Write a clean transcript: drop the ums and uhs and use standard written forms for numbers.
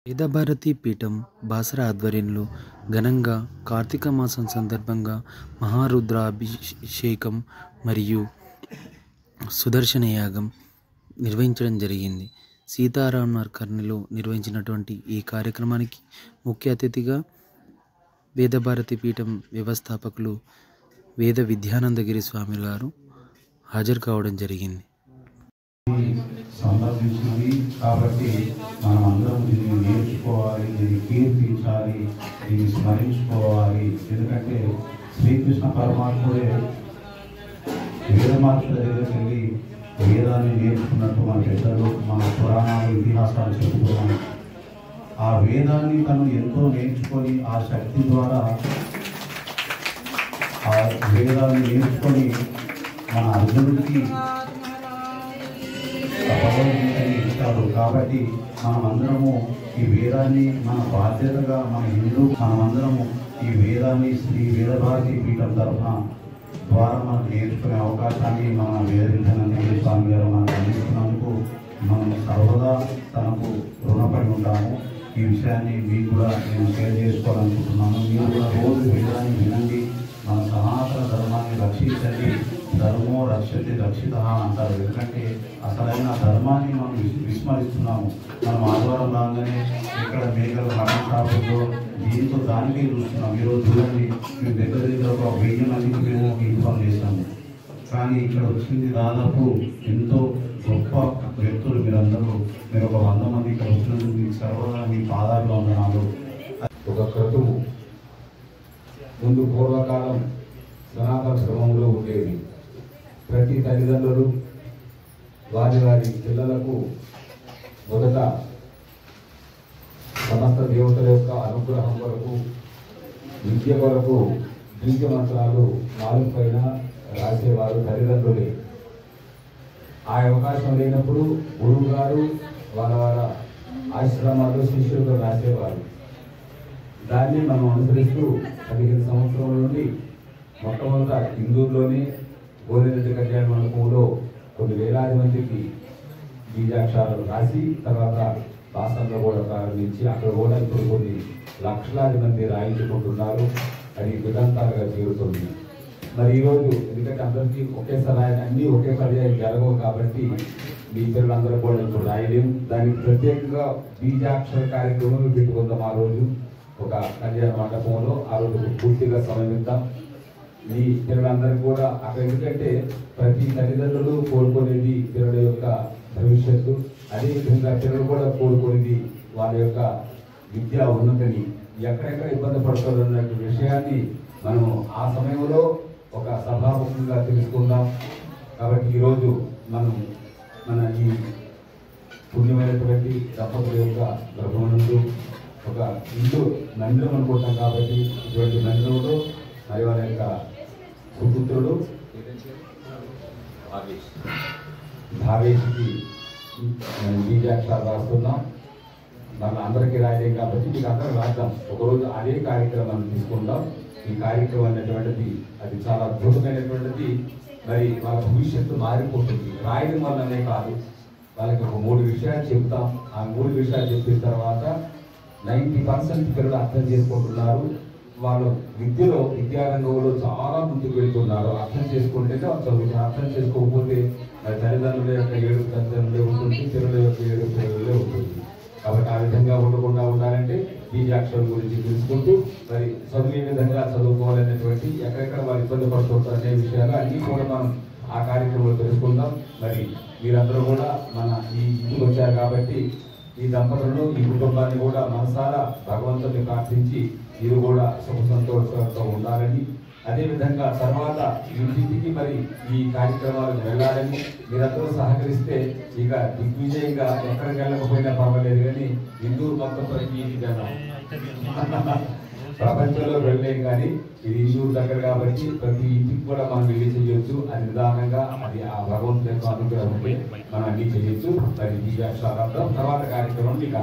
వేదభారతి పీఠం బాసర ఆధ్వర్యంలో ఘనంగా కార్తీక మాసం సందర్భంగా మహారుద్రాభిషేకం మరియు సుదర్శన యాగం నిర్వహించడం జరిగింది. సీతారామనగర్ కర్నూలులో నిర్వహించినటువంటి ఈ కార్యక్రమానికి ముఖ్య అతిథిగా వేదభారతి పీఠం వ్యవస్థాపకులు వేద విద్యానందగిరి స్వామి గారు హాజరు కావడం జరిగింది. సంబంధించినవి కాబట్టి మనం అందరం దీన్ని నేర్చుకోవాలి, దీన్ని కీర్తించాలి, దీన్ని స్మరించుకోవాలి. ఎందుకంటే శ్రీకృష్ణ పరమాత్ముడే వేదమార్షుల దగ్గరికి వెళ్ళి వేదాన్ని నేర్చుకున్నట్టు మన పెద్దలు మన పురాణాలు ఇతిహాసాలు చెబుతున్నాయి. ఆ వేదాన్ని తను ఎంతో నేర్చుకొని ఆ శక్తి ద్వారా ఆ వేదాన్ని నేర్చుకొని మన అర్జునుడికి ఇచ్చారు. కాబట్టి మనమందరము ఈ వేదాన్ని మన బాధ్యతగా మన మనమందరము ఈ వేదాన్ని శ్రీ వేదభారతి పీఠం తరఫున ద్వారా మనకు నేర్చుకునే అవకాశాన్ని మన వేద విద్యానంద స్వామి గారు మనకు అందిస్తున్నందుకు మనం సర్వదా తనకు రుణపడి ఉంటాము. ఈ విషయాన్ని మీకు కూడా నేను షేర్ చేసుకోవాలనుకుంటున్నాను. మీరు కూడా రోజు వేదాన్ని వినండి, మన సనాతన ధర్మాన్ని రక్షించండి. ధర్మో రక్షతి రక్షిత అంటారు. ఎందుకంటే అసలైన ధర్మాన్ని మనం విస్మరిస్తున్నాము. మనం ఆదివారం రాగానే ఇక్కడ మేకలు మటన్ షాపుల్లో దీంతో దానికే చూస్తున్నాం. ఈరోజు చూడండి, మేము దగ్గర ఒక 1000 మందికి మేము ఇన్ఫార్మ్ చేశాము. కానీ ఇక్కడ వచ్చింది దాదాపు ఎంతో గొప్ప వ్యక్తులు. మీరు ఒక 100 మంది ఇక్కడ వచ్చినందుకు మీకు సర్వదా మీ పాదాలు వందనాలు. ఒక క్రతువు ముందు పూర్వకాలం సనాతన ధర్మంలో ఉండేది. ప్రతి తల్లిదండ్రులు వారి వారి పిల్లలకు మొదట సమస్త దేవతల యొక్క అనుగ్రహం కొరకు, విద్య కొరకు బీజ మంత్రాలు నాలుగు పైన రాసేవారు తల్లిదండ్రులే. ఆ అవకాశం లేనప్పుడు గురువు గారు వాళ్ళ ఆశ్రమాలు శిష్యులతో రాసేవారు. దాన్ని మనం అనుసరిస్తూ 15 సంవత్సరాల నుండి మొట్టమొదట ఇందూరులోనే గోవిందరెడ్డి కళ్యాణ మండపంలో కొన్ని వేలాది మందికి బీజాక్షరాలు రాసి తర్వాత బాసంలో కూడా ప్రారంభించి అక్కడ కూడా ఇప్పుడు కొన్ని లక్షలాది మంది రాయించుకుంటున్నారు. అది విధాంతాలుగా చేరుతుంది. మరి ఈరోజు ఎందుకంటే అందరికీ ఒకేసారి రాయని అన్నీ ఒకే పర్యాయం జరగవు కాబట్టి మీ పిల్లలందరూ కూడా ఇప్పుడు రాయలేము. దానికి ప్రత్యేకంగా బీజాక్షర కార్యక్రమం పెట్టుకుందాం. ఆ రోజు ఒక కళ్యాణ మండపంలో ఆ రోజు పూర్తిగా సమయమిద్దాం. మీ పిల్లలందరికీ కూడా అక్కడ ఎందుకంటే ప్రతి తల్లిదండ్రులు కోరుకునేది పిల్లల యొక్క భవిష్యత్తు, అదేవిధంగా పిల్లలు కూడా కోరుకునేది వాళ్ళ యొక్క విద్యా ఉన్నతిని. ఎక్కడెక్కడ ఇబ్బంది పడుతున్న విషయాన్ని మనము ఆ సమయంలో ఒక సభాముఖంగా తెలుసుకుందాం. కాబట్టి ఈరోజు మనం మన ఈ పుణ్యమైనటువంటి దంపతుల యొక్క గృహమునందు ఒక ఇల్లు మందిరం అనుకుంటాం. కాబట్టి ఇటువంటి మందిరంలో మరి వారి యొక్క సుపుత్రుడు భావేష్కి బీజాక్షరాలు రాస్తున్నాం. మన అందరికీ రాయలేం కాబట్టి మీకు అందరూ రాద్దాం. ఒకరోజు అదే కార్యక్రమాన్ని తీసుకుందాం. ఈ కార్యక్రమం అనేటువంటిది అది చాలా అద్భుతమైనటువంటిది. మరి వాళ్ళ భవిష్యత్తు మారిపోతుంది. రాయడం వల్లనే కాదు, వాళ్ళకి ఒక 3 విషయాలు చెప్తాం. ఆ 3 విషయాలు చెప్పిన తర్వాత 90% పిల్లలు అర్థం చేసుకుంటున్నారు. వాళ్ళు విద్యలో విద్యారంగంలో చాలా ముందుకు వెళ్తున్నారు. అర్థం చేసుకుంటేనే వాళ్ళు చదువుతారు. అర్థం చేసుకోకపోతే మరి తల్లిదండ్రుల యొక్క ఏడు తల్లిదండ్రులే ఉంటుంది, పిల్లల యొక్క ఏడు పిల్లలే ఉంటుంది. కాబట్టి ఆ విధంగా ఉండకుండా ఉండాలంటే బీజాక్షరం గురించి తెలుసుకుంటూ మరి చదివే విధంగా చదువుకోవాలనేటువంటి ఎక్కడెక్కడ వాళ్ళు ఇబ్బంది పడుతుంటారు అనే విషయాలు అన్నీ కూడా మనం ఆ కార్యక్రమంలో తెలుసుకుందాం. మరి మీరందరూ కూడా మన ఈ ఇంటికి వచ్చారు కాబట్టి ఈ దంపతులను ఈ కుటుంబాన్ని కూడా మనసారా భగవంతుని ప్రార్థించి మీరు కూడా సుఖ సంతోషంతో ఉండాలని, అదేవిధంగా తర్వాత ఇంటింటికి మరి ఈ కార్యక్రమాలకు వెళ్ళాలని మీరందరూ సహకరిస్తే ఇక దిగ్విజయంగా ఎక్కడికి వెళ్ళకపోయినా పర్వాలేదు. కానీ హిందూ మొత్తం ప్రతి ప్రపంచంలో వెళ్ళలేం. కానీ ఇది హిందూ దగ్గర కాబట్టి ప్రతి ఇంటికి కూడా మనం వెళ్ళి చేయొచ్చు. అది నిదానంగా అది ఆ భగవంతుని యొక్క అనుగ్రహం ఉంటే మనం అన్ని చేయొచ్చు. మరి బీజాక్షరాలు తర్వాత కార్యక్రమం మీకు